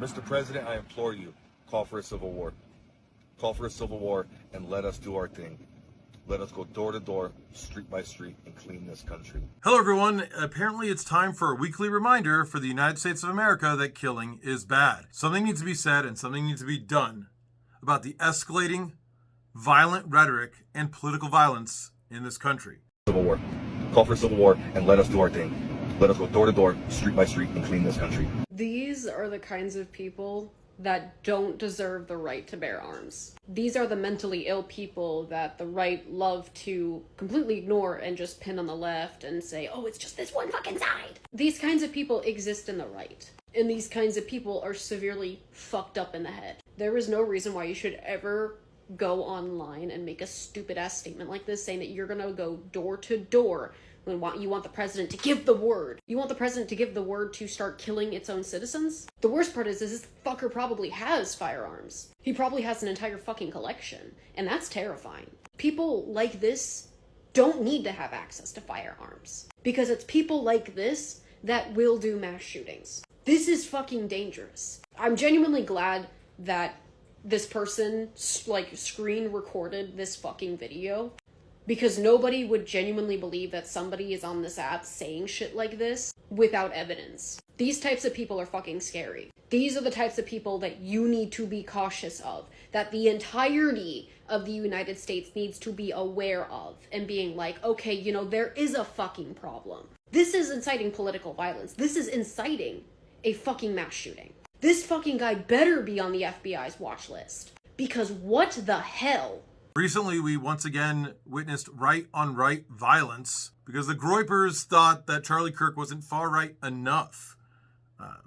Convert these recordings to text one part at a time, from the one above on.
Mr. President, I implore you, call for a civil war. Call for a civil war and let us do our thing. Let us go door to door, street by street, and clean this country. Hello, everyone. Apparently, it's time for a weekly reminder for the United States of America that killing is bad. Something needs to be said and something needs to be done about the escalating, violent rhetoric and political violence in this country. Civil war. Call for a civil war and let us do our thing. Let us go door to door, street by street, and clean this country. These are the kinds of people that don't deserve the right to bear arms. These are the mentally ill people that the right love to completely ignore and just pin on the left and say, oh, it's just this one fucking side. These kinds of people exist in the right. And these kinds of people are severely fucked up in the head. There is no reason why you should ever go online and make a stupid ass statement like this saying that you're gonna go door to door when you want the president to give the word. You want the president to give the word to start killing its own citizens? The worst part is this fucker probably has firearms. He probably has an entire fucking collection, and that's terrifying. People like this don't need to have access to firearms, because it's people like this that will do mass shootings. This is fucking dangerous. I'm genuinely glad that this person screen recorded this fucking video, because nobody would genuinely believe that somebody is on this app saying shit like this without evidence. These types of people are fucking scary. These are the types of people that you need to be cautious of, that the entirety of the United States needs to be aware of, and being like, okay, you know, there is a fucking problem. This is inciting political violence. This is inciting a fucking mass shooting. This fucking guy better be on the FBI's watch list, because what the hell? Recently, we once again witnessed right-on-right violence because the Groypers thought that Charlie Kirk wasn't far-right enough,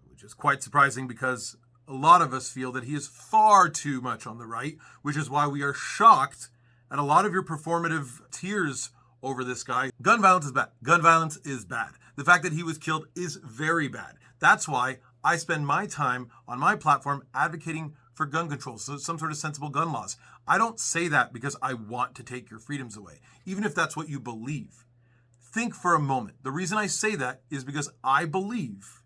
which is quite surprising because a lot of us feel that he is far too much on the right, which is why we are shocked at a lot of your performative tears over this guy. Gun violence is bad. Gun violence is bad. The fact that he was killed is very bad. That's why I spend my time on my platform advocating for gun control, so some sort of sensible gun laws. I don't say that because I want to take your freedoms away, even if that's what you believe. Think for a moment. The reason I say that is because I believe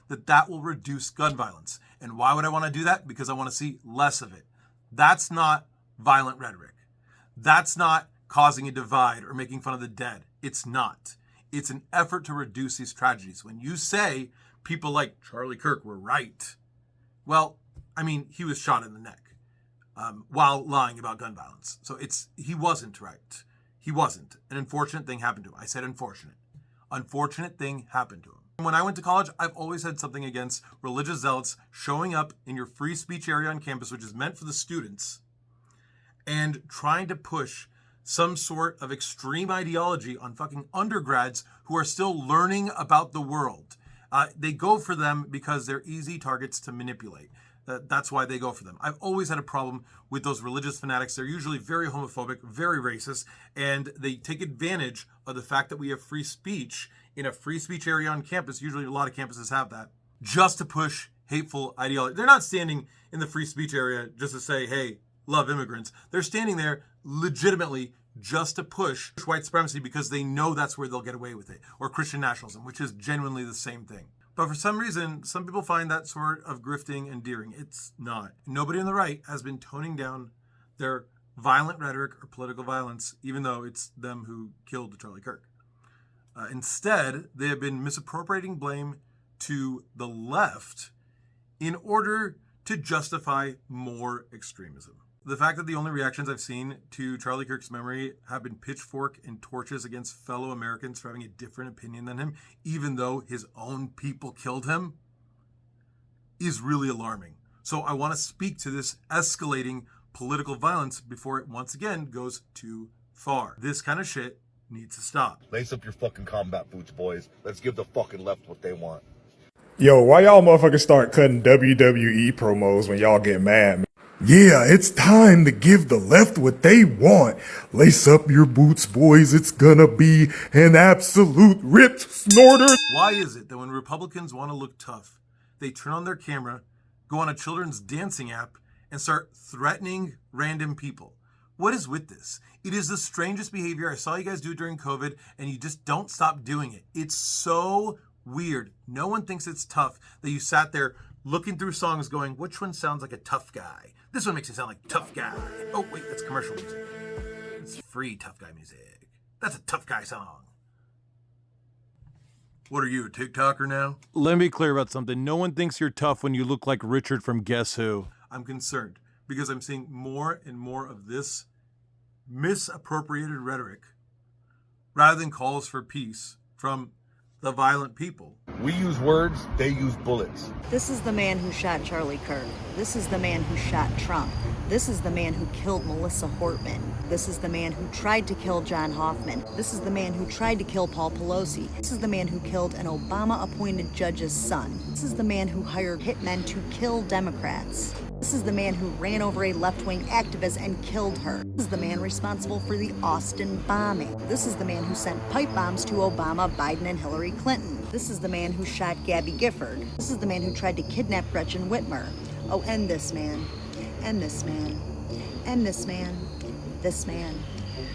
that that will reduce gun violence. And why would I want to do that? Because I want to see less of it. That's not violent rhetoric. That's not causing a divide or making fun of the dead. It's not. It's an effort to reduce these tragedies. When you say people like Charlie Kirk were right, well, I mean, he was shot in the neck while lying about gun violence. So he wasn't right. He wasn't. An unfortunate thing happened to him. I said unfortunate. Unfortunate thing happened to him. When I went to college, I've always had something against religious zealots showing up in your free speech area on campus, which is meant for the students, and trying to push some sort of extreme ideology on fucking undergrads who are still learning about the world. They go for them because they're easy targets to manipulate. That's why they go for them. I've always had a problem with those religious fanatics. They're usually very homophobic, very racist, and they take advantage of the fact that we have free speech in a free speech area on campus. Usually a lot of campuses have that, just to push hateful ideology. They're not standing in the free speech area just to say, hey, love immigrants. They're standing there legitimately just to push white supremacy because they know that's where they'll get away with it, or Christian nationalism, which is genuinely the same thing. But for some reason, some people find that sort of grifting endearing. It's not. Nobody on the right has been toning down their violent rhetoric or political violence, even though it's them who killed Charlie Kirk. Instead, they have been misappropriating blame to the left in order to justify more extremism. The fact that the only reactions I've seen to Charlie Kirk's memory have been pitchfork and torches against fellow Americans for having a different opinion than him, even though his own people killed him, is really alarming. So I want to speak to this escalating political violence before it once again goes too far. This kind of shit needs to stop. Lace up your fucking combat boots, boys. Let's give the fucking left what they want. Yo, why y'all motherfuckers start cutting WWE promos when y'all get mad, man? Yeah, it's time to give the left what they want. Lace up your boots, boys. It's gonna be an absolute ripped snorter. Why is it that when Republicans want to look tough, they turn on their camera, go on a children's dancing app, and start threatening random people? What is with this? It is the strangest behavior. I saw you guys do it during COVID, and you just don't stop doing it. It's so weird. No one thinks it's tough that you sat there looking through songs going, which one sounds like a tough guy? This one makes it sound like tough guy. Oh, wait, that's commercial music. It's free tough guy music. That's a tough guy song. What are you, a TikToker now? Let me be clear about something. No one thinks you're tough when you look like Richard from Guess Who. I'm concerned because I'm seeing more and more of this misappropriated rhetoric rather than calls for peace from the violent people. We use words, they use bullets. This is the man who shot Charlie Kirk. This is the man who shot Trump. This is the man who killed Melissa Hortman. This is the man who tried to kill John Hoffman. This is the man who tried to kill Paul Pelosi. This is the man who killed an Obama-appointed judge's son. This is the man who hired hitmen to kill Democrats. This is the man who ran over a left-wing activist and killed her. This is the man responsible for the Austin bombing. This is the man who sent pipe bombs to Obama, Biden, and Hillary Clinton. This is the man who shot Gabby Gifford. This is the man who tried to kidnap Gretchen Whitmer. Oh, and this man, and this man, and this man, this man,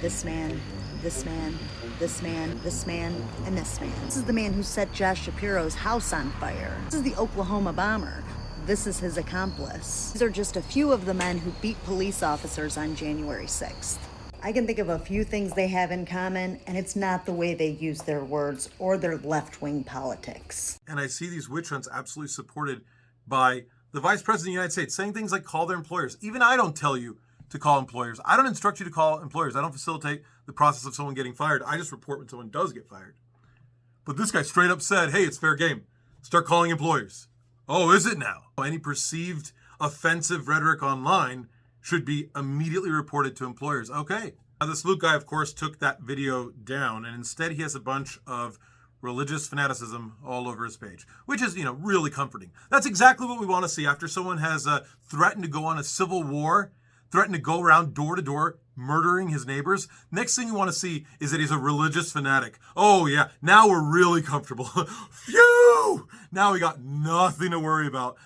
this man, this man, this man, this man, and this man. This is the man who set Josh Shapiro's house on fire. This is the Oklahoma bomber. This is his accomplice. These are just a few of the men who beat police officers on January 6th. I can think of a few things they have in common, and it's not the way they use their words or their left-wing politics. And I see these witch hunts absolutely supported by the Vice President of the United States saying things like call their employers. Even I don't tell you to call employers. I don't instruct you to call employers. I don't facilitate the process of someone getting fired. I just report when someone does get fired. But this guy straight up said, hey, it's fair game. Start calling employers. Oh, is it now? Any perceived offensive rhetoric online should be immediately reported to employers. Okay. Now, this Luke guy, of course, took that video down, and instead he has a bunch of religious fanaticism all over his page, which is, really comforting. That's exactly what we want to see after someone has threatened to go on a civil war, threatened to go around door to door murdering his neighbors. Next thing you want to see is that he's a religious fanatic. Oh yeah, now we're really comfortable. Phew! Now we got nothing to worry about.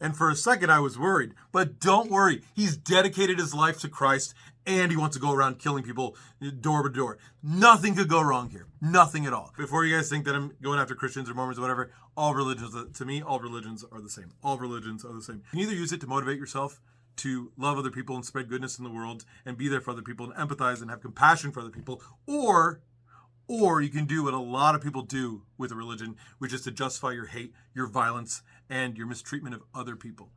And for a second I was worried, but don't worry. He's dedicated his life to Christ and he wants to go around killing people door to door. Nothing could go wrong here. Nothing at all. Before you guys think that I'm going after Christians or Mormons or whatever, all religions, to me, all religions are the same. All religions are the same. You can either use it to motivate yourself to love other people and spread goodness in the world and be there for other people and empathize and have compassion for other people, or you can do what a lot of people do with a religion, which is to justify your hate, your violence, and your mistreatment of other people.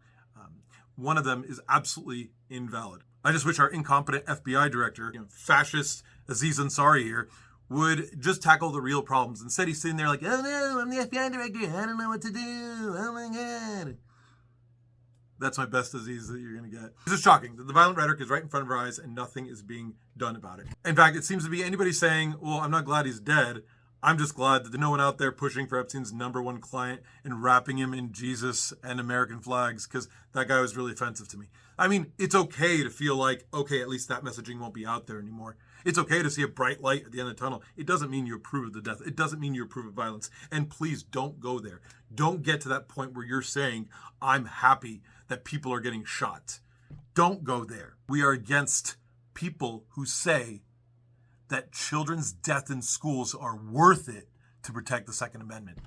One of them is absolutely invalid. I just wish our incompetent FBI director, fascist Aziz Ansari here, would just tackle the real problems. Instead, he's sitting there like, oh no, I'm the FBI director. I don't know what to do. Oh my God. That's my best Aziz that you're going to get. This is shocking. The violent rhetoric is right in front of our eyes and nothing is being done about it. In fact, it seems to be anybody saying, well, I'm not glad he's dead. I'm just glad that there's no one out there pushing for Epstein's #1 client and wrapping him in Jesus and American flags, because that guy was really offensive to me. I mean, it's okay to feel like, okay, at least that messaging won't be out there anymore. It's okay to see a bright light at the end of the tunnel. It doesn't mean you approve of the death. It doesn't mean you approve of violence. And please don't go there. Don't get to that point where you're saying, I'm happy that people are getting shot. Don't go there. We are against people who say that children's death in schools are worth it to protect the Second Amendment.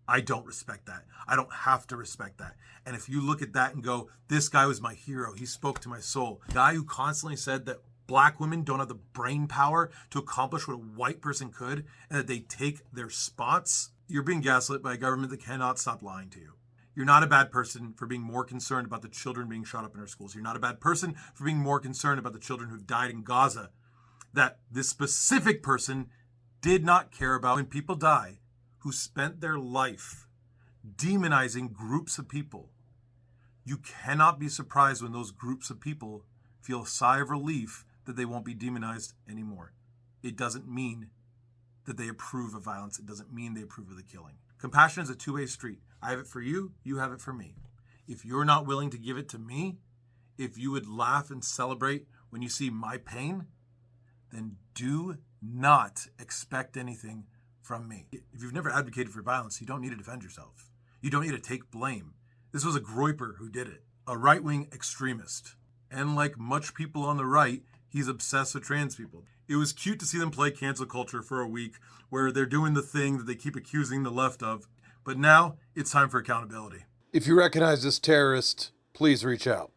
I don't respect that. I don't have to respect that. And if you look at that and go, this guy was my hero, he spoke to my soul. The guy who constantly said that black women don't have the brain power to accomplish what a white person could, and that they take their spots, you're being gaslit by a government that cannot stop lying to you. You're not a bad person for being more concerned about the children being shot up in our schools. You're not a bad person for being more concerned about the children who've died in Gaza, that this specific person did not care about. When people die who spent their life demonizing groups of people, you cannot be surprised when those groups of people feel a sigh of relief that they won't be demonized anymore. It doesn't mean that they approve of violence. It doesn't mean they approve of the killing. Compassion is a two-way street. I have it for you, you have it for me. If you're not willing to give it to me, if you would laugh and celebrate when you see my pain, then do not expect anything from me. If you've never advocated for violence, you don't need to defend yourself. You don't need to take blame. This was a groyper who did it, a right-wing extremist. And like much people on the right, he's obsessed with trans people. It was cute to see them play cancel culture for a week where they're doing the thing that they keep accusing the left of, But now it's time for accountability. If you recognize this terrorist, please reach out.